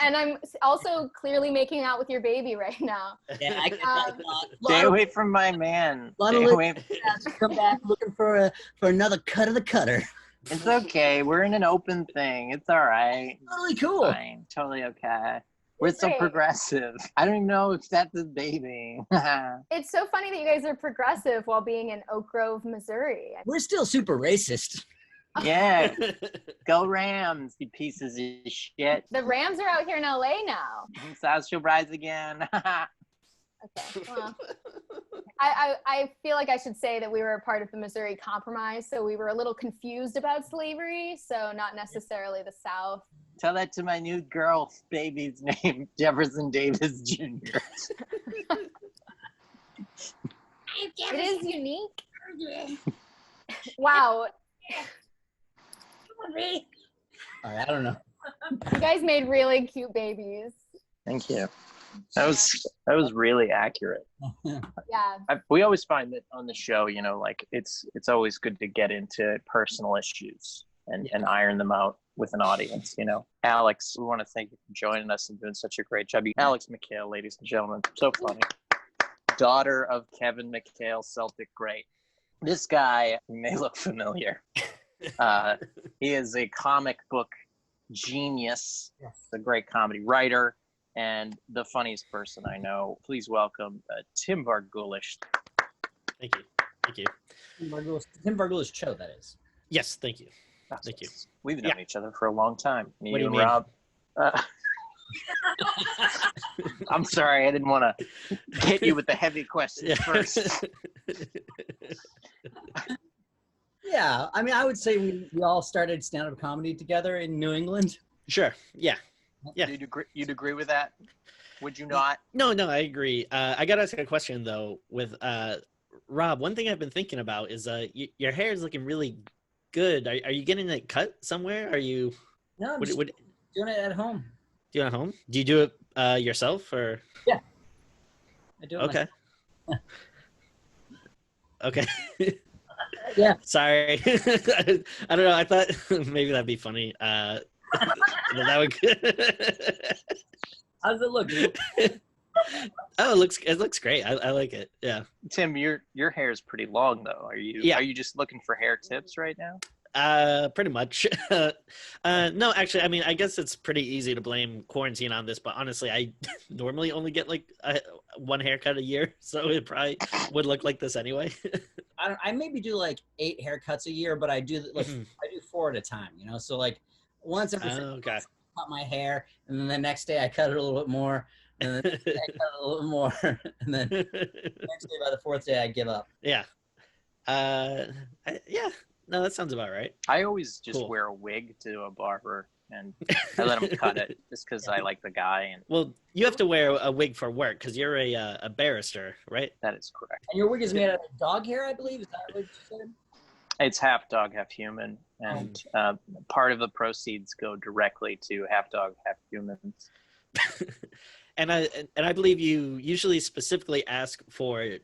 I'm also clearly making out with your baby right now. Yeah, I Stay away from my man. Stay away. Come back looking for another cut of the cutter. It's okay. We're in an open thing. It's all right. Totally cool. Fine. Totally okay. We're so Great. progressive. I don't even know if that's a baby. It's so funny that you guys are progressive while being in Oak Grove, Missouri. We're still super racist. Yeah. Go Rams, you pieces of shit. The Rams are out here in LA now. South shall rise again. Okay. Well, I feel like I should say that we were a part of the Missouri Compromise, so we were a little confused about slavery, so not necessarily the South. Tell that to my new girl baby's name, Jefferson Davis Jr. It is unique. Wow. All right, I don't know. You guys made really cute babies. Thank you. That was really accurate. Yeah. We always find that on the show, like it's always good to get into personal issues and iron them out with an audience. Alex, we want to thank you for joining us and doing such a great job. Alex McHale, ladies and gentlemen, so funny. Daughter of Kevin McHale, Celtic great. This guy may look familiar. He is a comic book genius, a great comedy writer, and the funniest person I know. Please welcome Tim Vargulish. Thank you. Tim Vargulish-Chow, that is. Yes, thank you. Thank you. We've known each other for a long time. What do you and mean? Rob. I'm sorry, I didn't want to hit you with the heavy questions first. Yeah, I mean, I would say we all started stand-up comedy together in New England. Sure. Yeah. You'd agree with that? Would you not? No, I agree. I got to ask a question, though, with Rob. One thing I've been thinking about is your hair is looking really good. Are you getting it cut somewhere? Are you? No, I'm just doing it at home. Do you at home? Do you do it yourself or? Yeah. I do it Okay. myself. Okay. Yeah. Sorry. I don't know. I thought maybe that'd be funny. That would. How does it look? Oh, it looks great. I like it. Yeah. Tim, your hair is pretty long though. Yeah. Are you just looking for hair tips right now? Pretty much. No, actually, I mean, I guess it's pretty easy to blame quarantine on this, but honestly, I normally only get like one haircut a year, so it probably would look like this anyway. I maybe do like 8 haircuts a year, but I do like I do 4 at a time, you know. So like once every 6 Okay. months, I cut my hair, and then the next day I cut it a little bit more, and then the next day I cut it a little bit more, and then the next day by the 4th day I give up. Yeah. Yeah. No, that sounds about right. I always just Cool. wear a wig to a barber, and I let him cut it just because I like the guy, and Well, you have to wear a wig for work because you're a barrister, right? that is correct. And your wig is made out of dog hair, I believe. Is that what you said? It's half dog, half human, and part of the proceeds go directly to half dog, half humans. And I believe you usually specifically ask for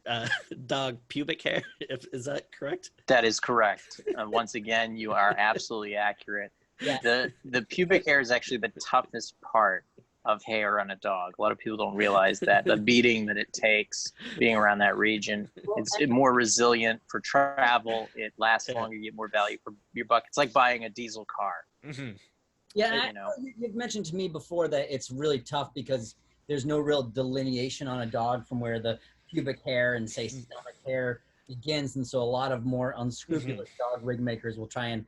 dog pubic hair. Is that correct? That is correct. Once again, you are absolutely accurate. Yeah. The pubic hair is actually the toughest part of hair on a dog. A lot of people don't realize that the beating that it takes being around that region. It's more resilient for travel. It lasts longer. You get more value for your buck. It's like buying a diesel car. Mm-hmm. Yeah, You know. you've mentioned to me before that it's really tough because there's no real delineation on a dog from where the pubic hair and say stomach hair begins, and so a lot of more unscrupulous dog rig makers will try and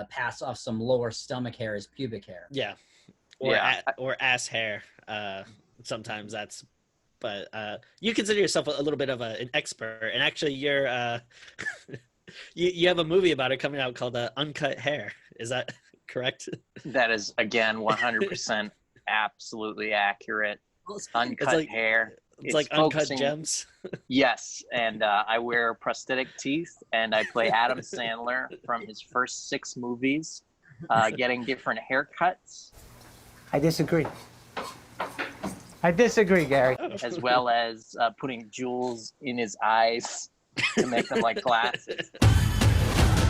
pass off some lower stomach hair as pubic hair. Yeah. Or ass hair. Sometimes that's. But you consider yourself a little bit of an expert, and actually, you're you have a movie about it coming out called Uncut Hair. Is that correct? That is, again, 100% absolutely accurate. Uncut hair. It's like Uncut Gems. Yes, and I wear prosthetic teeth, and I play Adam Sandler from his first 6 movies, getting different haircuts. I disagree. I disagree, Gary. As well as putting jewels in his eyes to make them like glasses.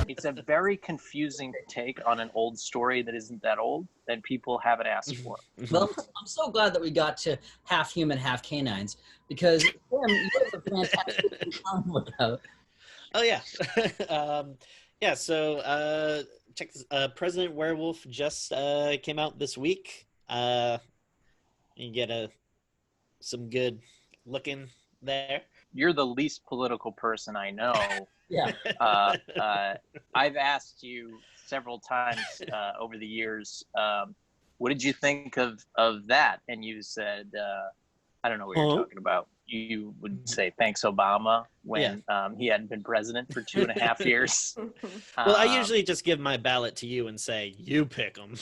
It's a very confusing take on an old story that isn't that old that people haven't asked for. Well, I'm so glad that we got to half human, half canines, because Tim, you have a fantastic time with that. Oh yeah. Yeah, so check this, President Werewolf just came out this week. You get some good looking there. You're the least political person I know. Yeah. I've asked you several times over the years, what did you think of that? And you said, I don't know what you're talking about. You would say, thanks, Obama, when he hadn't been president for 2.5 years. Well, I usually just give my ballot to you and say, you pick them.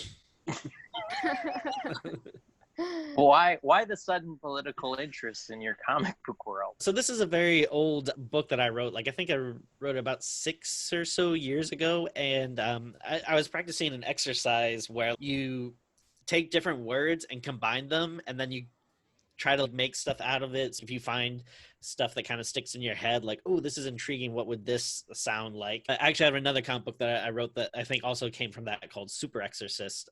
Why the sudden political interest in your comic book world? So this is a very old book that I wrote. Like, I think I wrote it about 6 or so years ago. And I was practicing an exercise where you take different words and combine them, and then you try to make stuff out of it. So if you find stuff that kind of sticks in your head, like, oh, this is intriguing, what would this sound like? I actually have another comic book that I wrote that I think also came from that, called Super Exorcist.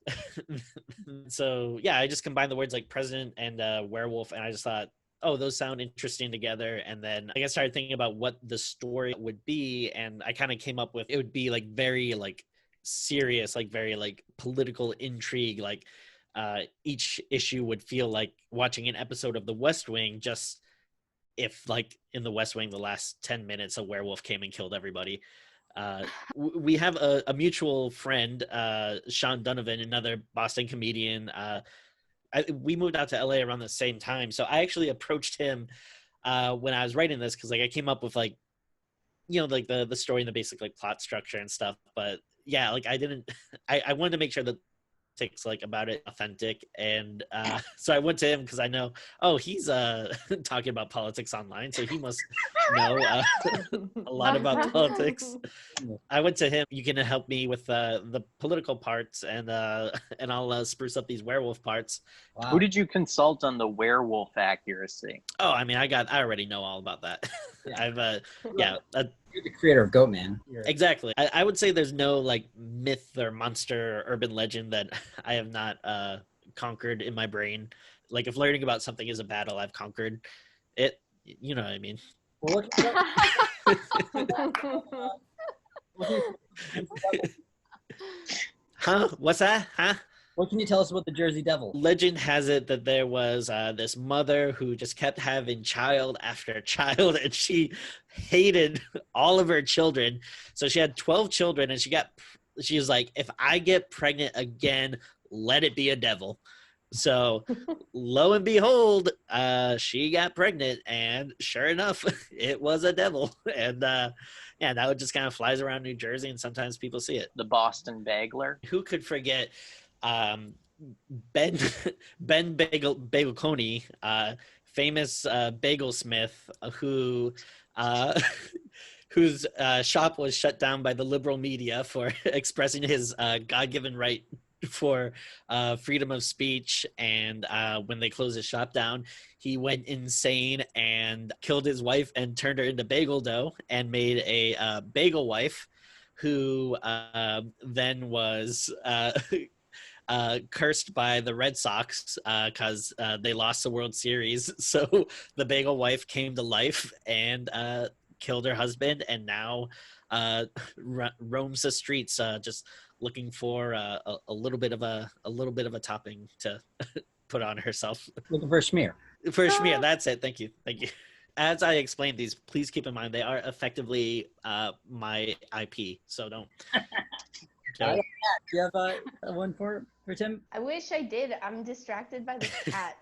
So yeah, I just combined the words like president and werewolf, and I just thought, oh, those sound interesting together. And then I started thinking about what the story would be, and I kind of came up with, it would be like very like serious, like very like political intrigue, like each issue would feel like watching an episode of The West Wing, just if like in The West Wing the last 10 minutes a werewolf came and killed everybody. We have a mutual friend, Sean Donovan, another Boston comedian. We moved out to LA around the same time, so I actually approached him when I was writing this, because like I came up with like, you know, like the story and the basic like plot structure and stuff. But yeah, like I wanted to make sure that politics like about it authentic, and so I went to him because I know, he's talking about politics online, so he must know a lot about politics. I went to him. You can help me with the political parts, and I'll spruce up these werewolf parts. Wow. Who did you consult on the werewolf accuracy? Oh, I mean, I already know all about that. Yeah. I've You're the creator of Goatman. exactly. I would say there's no like myth or monster or urban legend that I have not conquered in my brain. Like if learning about something is a battle, I've conquered it. You know what I mean? Well, Huh? What's that? Huh? what can you tell us about the Jersey Devil? Legend has it that there was this mother who just kept having child after child, and she hated all of her children. So she had 12 children, and she was like, if I get pregnant again, let it be a devil. So lo and behold, she got pregnant, and sure enough, it was a devil. And now it just kind of flies around New Jersey, and sometimes people see it. The Boston Bagler. Who could forget Ben Bagel Coney, famous bagelsmith, who whose shop was shut down by the liberal media for expressing his God-given right for freedom of speech. And when they closed his shop down, he went insane and killed his wife and turned her into bagel dough and made a bagel wife, who then was cursed by the Red Sox because they lost the World Series. So the bagel wife came to life and killed her husband, and now roams the streets just looking for a little bit of a topping to put on herself. Looking for a schmear. For a schmear, that's it. Thank you. As I explained these, please keep in mind they are effectively my IP, so don't. Do you have one for Tim? I wish I did. I'm distracted by this cat.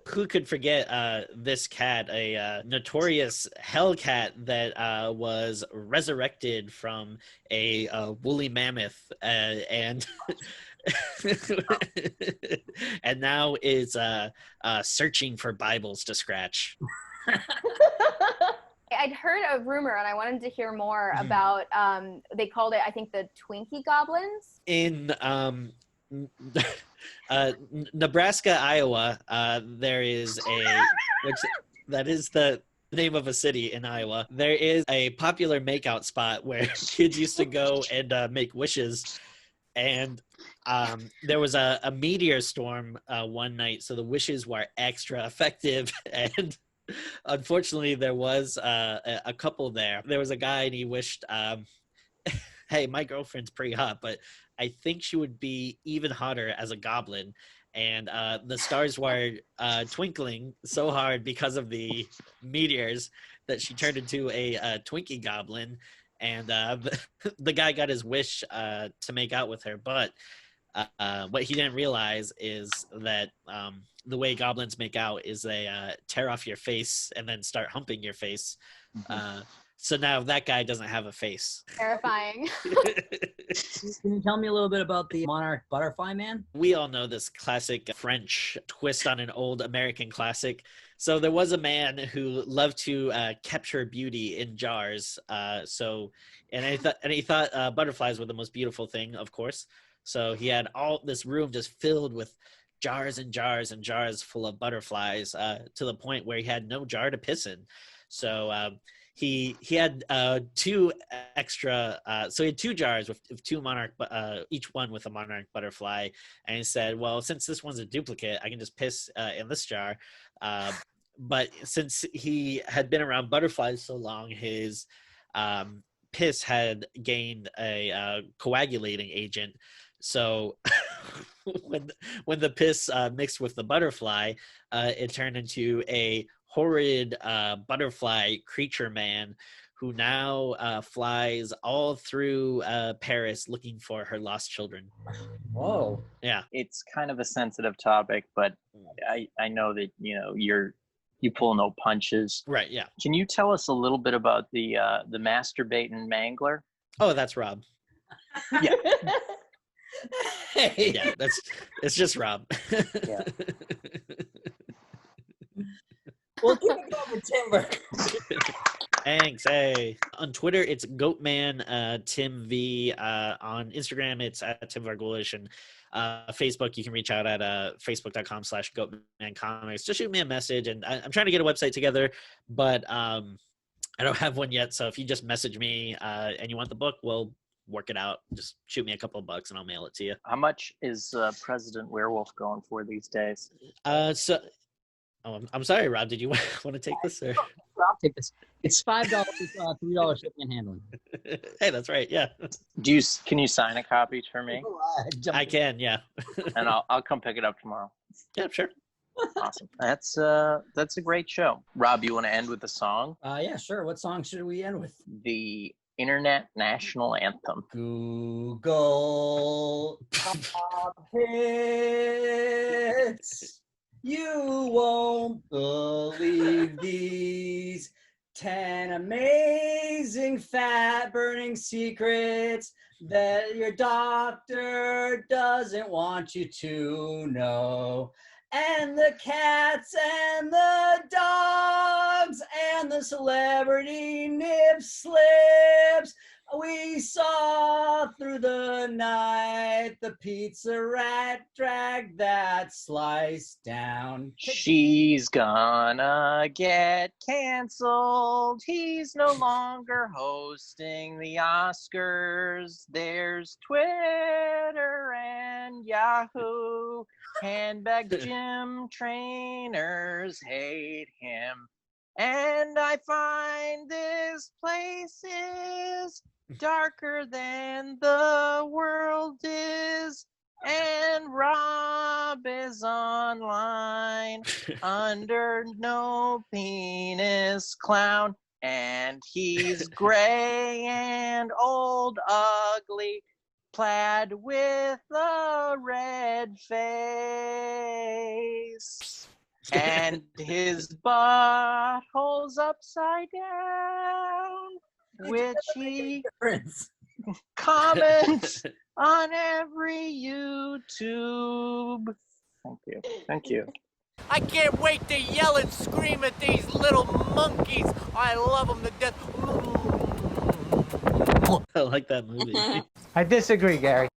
Who could forget this cat, a notorious hell cat that was resurrected from a woolly mammoth and and now is searching for Bibles to scratch. I'd heard a rumor and I wanted to hear more about, they called it, I think, the Twinkie Goblins. In Nebraska, Iowa, there is that is the name of a city in Iowa. There is a popular makeout spot where kids used to go and make wishes. And there was a meteor storm one night, so the wishes were extra effective. And unfortunately, there was a couple there. There was a guy, and he wished, hey, my girlfriend's pretty hot, but I think she would be even hotter as a goblin. And the stars were twinkling so hard because of the meteors that she turned into a Twinkie goblin. And the guy got his wish to make out with her. But what he didn't realize is that the way goblins make out is they tear off your face and then start humping your face. So now that guy doesn't have a face. Terrifying. Can you tell me a little bit about the Monarch Butterfly Man? We all know this classic French twist on an old American classic. So there was a man who loved to capture beauty in jars. And he thought butterflies were the most beautiful thing, of course. So he had all this room just filled with jars and jars and jars full of butterflies, to the point where he had no jar to piss in. So he had two extra, so he had 2 jars with 2 monarch, each one with a monarch butterfly. And he said, well, since this one's a duplicate, I can just piss in this jar. But since he had been around butterflies so long, his piss had gained a coagulating agent. So when the piss mixed with the butterfly, it turned into a horrid butterfly creature man who now flies all through Paris looking for her lost children. Whoa. Yeah. It's kind of a sensitive topic, but I know that you pull no punches. Right. Yeah. Can you tell us a little bit about the masturbating mangler? Oh, that's Rob. Yeah. Hey. Yeah, it's just Rob. Yeah. We'll keep it going with Tim. Thanks. Hey, on Twitter it's Goatman, Tim V. On Instagram it's at Tim Vargulish, and Facebook you can reach out at facebook.com/GoatmanComics. Just shoot me a message, and I'm trying to get a website together, but I don't have one yet. So if you just message me and you want the book, we'll work it out. Just shoot me a couple of bucks and I'll mail it to you. How much is President Werewolf going for these days? I'm sorry, Rob. Did you want to take this? Or? I'll take this. It's $5, $3 shipping and handling. Hey, that's right. Yeah. Can you sign a copy for me? I can. Yeah. And I'll come pick it up tomorrow. Yeah, sure. Awesome. That's a great show. Rob, you want to end with a song? Yeah, sure. What song should we end with? The Internet National Anthem. Google Top Hits. You won't believe these 10 amazing fat-burning secrets that your doctor doesn't want you to know. And the cats and the dogs and the celebrity nip slips. We saw through the night the pizza rat drag that slice down. She's gonna get canceled. He's no longer hosting the Oscars. There's Twitter and Yahoo. Handbag gym trainers hate him. And I find this place is darker than the world is. And Rob is online under no penis clown. And he's gray and old, ugly, plaid with a red face. And his butthole's upside down, which he comments on every YouTube. Thank you. Thank you. I can't wait to yell and scream at these little monkeys. I love them to death. I like that movie. I disagree, Gary.